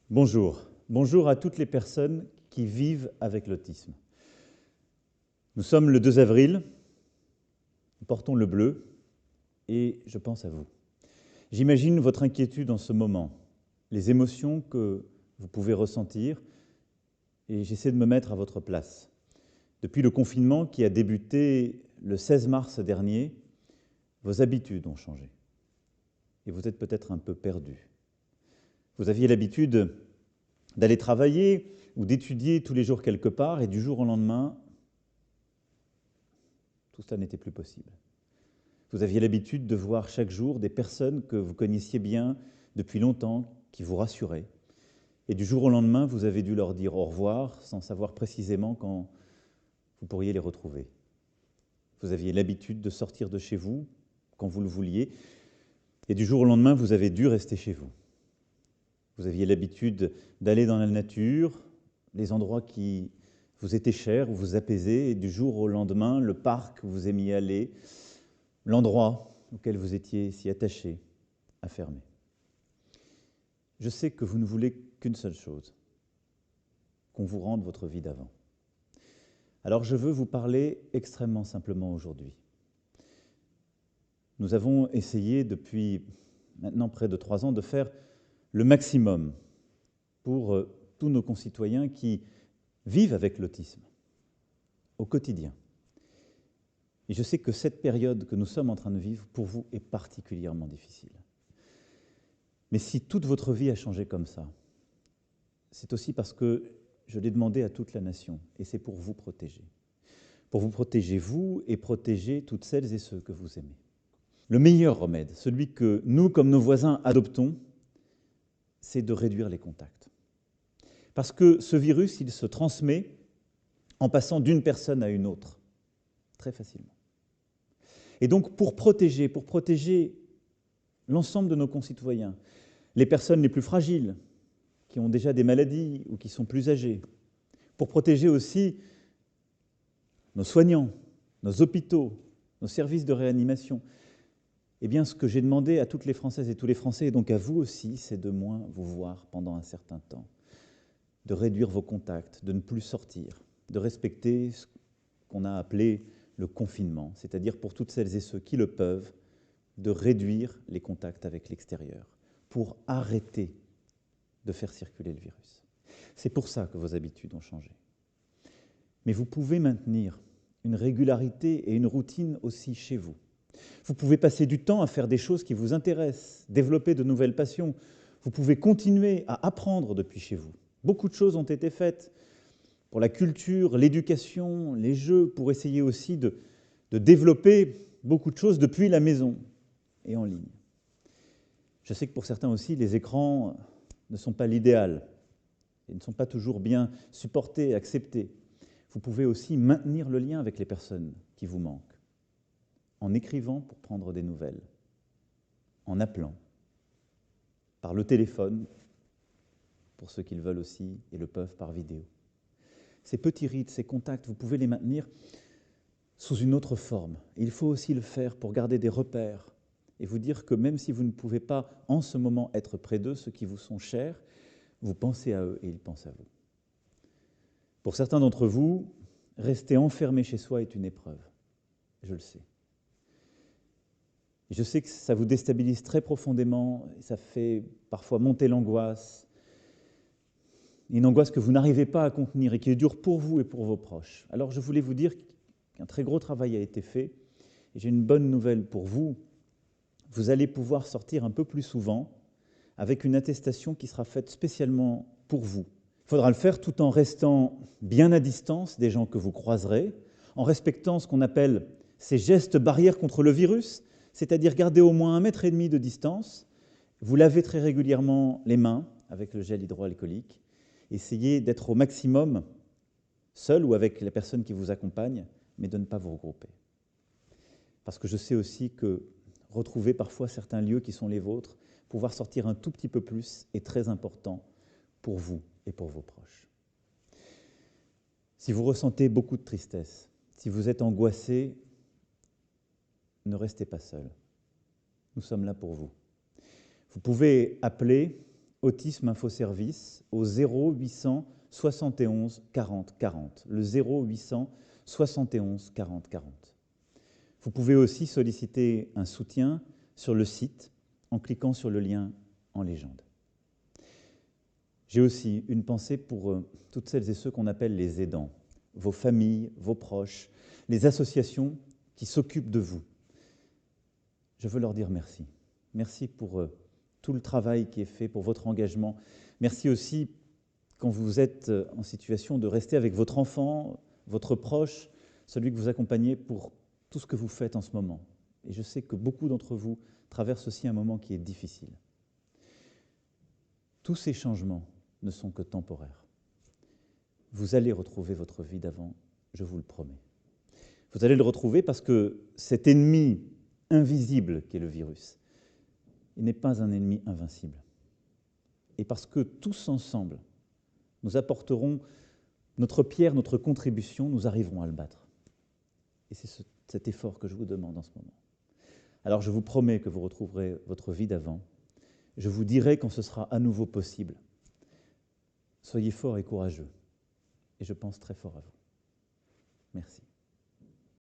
Bonjour. Bonjour à toutes les personnes qui vivent avec l'autisme. Nous sommes le 2 avril, nous portons le bleu et je pense à vous. J'imagine votre inquiétude en ce moment, les émotions que vous pouvez ressentir et j'essaie de me mettre à votre place. Depuis le confinement qui a débuté le 16 mars dernier, vos habitudes ont changé et vous êtes peut-être un peu perdu. Vous aviez l'habitude d'aller travailler ou d'étudier tous les jours quelque part, et du jour au lendemain, tout cela n'était plus possible. Vous aviez l'habitude de voir chaque jour des personnes que vous connaissiez bien depuis longtemps, qui vous rassuraient, et du jour au lendemain, vous avez dû leur dire au revoir, sans savoir précisément quand vous pourriez les retrouver. Vous aviez l'habitude de sortir de chez vous, quand vous le vouliez, et du jour au lendemain, vous avez dû rester chez vous. Vous aviez l'habitude d'aller dans la nature, les endroits qui vous étaient chers, où vous apaisez, et du jour au lendemain, le parc où vous aimiez aller, l'endroit auquel vous étiez si attaché, a fermé. Je sais que vous ne voulez qu'une seule chose, qu'on vous rende votre vie d'avant. Alors je veux vous parler extrêmement simplement aujourd'hui. Nous avons essayé depuis maintenant près de 3 ans de faire le maximum pour tous nos concitoyens qui vivent avec l'autisme au quotidien. Et je sais que cette période que nous sommes en train de vivre, pour vous, est particulièrement difficile. Mais si toute votre vie a changé comme ça, c'est aussi parce que je l'ai demandé à toute la nation, et c'est pour vous protéger. Pour vous protéger, vous, et protéger toutes celles et ceux que vous aimez. Le meilleur remède, celui que nous, comme nos voisins, adoptons, c'est de réduire les contacts. Parce que ce virus, il se transmet en passant d'une personne à une autre, très facilement. Et donc, pour protéger l'ensemble de nos concitoyens, les personnes les plus fragiles, qui ont déjà des maladies ou qui sont plus âgées, pour protéger aussi nos soignants, nos hôpitaux, nos services de réanimation, eh bien, ce que j'ai demandé à toutes les Françaises et tous les Français, et donc à vous aussi, c'est de moins vous voir pendant un certain temps, de réduire vos contacts, de ne plus sortir, de respecter ce qu'on a appelé le confinement, c'est-à-dire pour toutes celles et ceux qui le peuvent, de réduire les contacts avec l'extérieur, pour arrêter de faire circuler le virus. C'est pour ça que vos habitudes ont changé. Mais vous pouvez maintenir une régularité et une routine aussi chez vous. Vous pouvez passer du temps à faire des choses qui vous intéressent, développer de nouvelles passions. Vous pouvez continuer à apprendre depuis chez vous. Beaucoup de choses ont été faites pour la culture, l'éducation, les jeux, pour essayer aussi de développer beaucoup de choses depuis la maison et en ligne. Je sais que pour certains aussi, les écrans ne sont pas l'idéal et ne sont pas toujours bien supportés, acceptés. Vous pouvez aussi maintenir le lien avec les personnes qui vous manquent, en écrivant pour prendre des nouvelles, en appelant, par le téléphone, pour ceux qui le veulent aussi et le peuvent par vidéo. Ces petits rites, ces contacts, vous pouvez les maintenir sous une autre forme. Et il faut aussi le faire pour garder des repères et vous dire que même si vous ne pouvez pas en ce moment être près d'eux, ceux qui vous sont chers, vous pensez à eux et ils pensent à vous. Pour certains d'entre vous, rester enfermé chez soi est une épreuve. Je le sais. Je sais que ça vous déstabilise très profondément, et ça fait parfois monter l'angoisse, une angoisse que vous n'arrivez pas à contenir et qui est dure pour vous et pour vos proches. Alors je voulais vous dire qu'un très gros travail a été fait, et j'ai une bonne nouvelle pour vous. Vous allez pouvoir sortir un peu plus souvent avec une attestation qui sera faite spécialement pour vous. Il faudra le faire tout en restant bien à distance des gens que vous croiserez, en respectant ce qu'on appelle ces gestes barrières contre le virus, c'est-à-dire garder au moins 1,5 m de distance, vous lavez très régulièrement les mains avec le gel hydroalcoolique, essayez d'être au maximum seul ou avec la personne qui vous accompagne, mais de ne pas vous regrouper. Parce que je sais aussi que retrouver parfois certains lieux qui sont les vôtres, pouvoir sortir un tout petit peu plus est très important pour vous et pour vos proches. Si vous ressentez beaucoup de tristesse, si vous êtes angoissé, ne restez pas seul. Nous sommes là pour vous. Vous pouvez appeler Autisme Info Service au 0800 71 40 40. Le 0800 71 40 40. Vous pouvez aussi solliciter un soutien sur le site en cliquant sur le lien en légende. J'ai aussi une pensée pour toutes celles et ceux qu'on appelle les aidants, vos familles, vos proches, les associations qui s'occupent de vous. Je veux leur dire merci. Merci pour tout le travail qui est fait, pour votre engagement. Merci aussi quand vous êtes en situation de rester avec votre enfant, votre proche, celui que vous accompagnez pour tout ce que vous faites en ce moment. Et je sais que beaucoup d'entre vous traversent aussi un moment qui est difficile. Tous ces changements ne sont que temporaires. Vous allez retrouver votre vie d'avant, je vous le promets. Vous allez le retrouver parce que cet ennemi invisible qu'est le virus, il n'est pas un ennemi invincible. Et parce que tous ensemble, nous apporterons notre pierre, notre contribution, nous arriverons à le battre. Et c'est cet effort que je vous demande en ce moment. Alors je vous promets que vous retrouverez votre vie d'avant. Je vous dirai quand ce sera à nouveau possible. Soyez forts et courageux. Et je pense très fort à vous. Merci.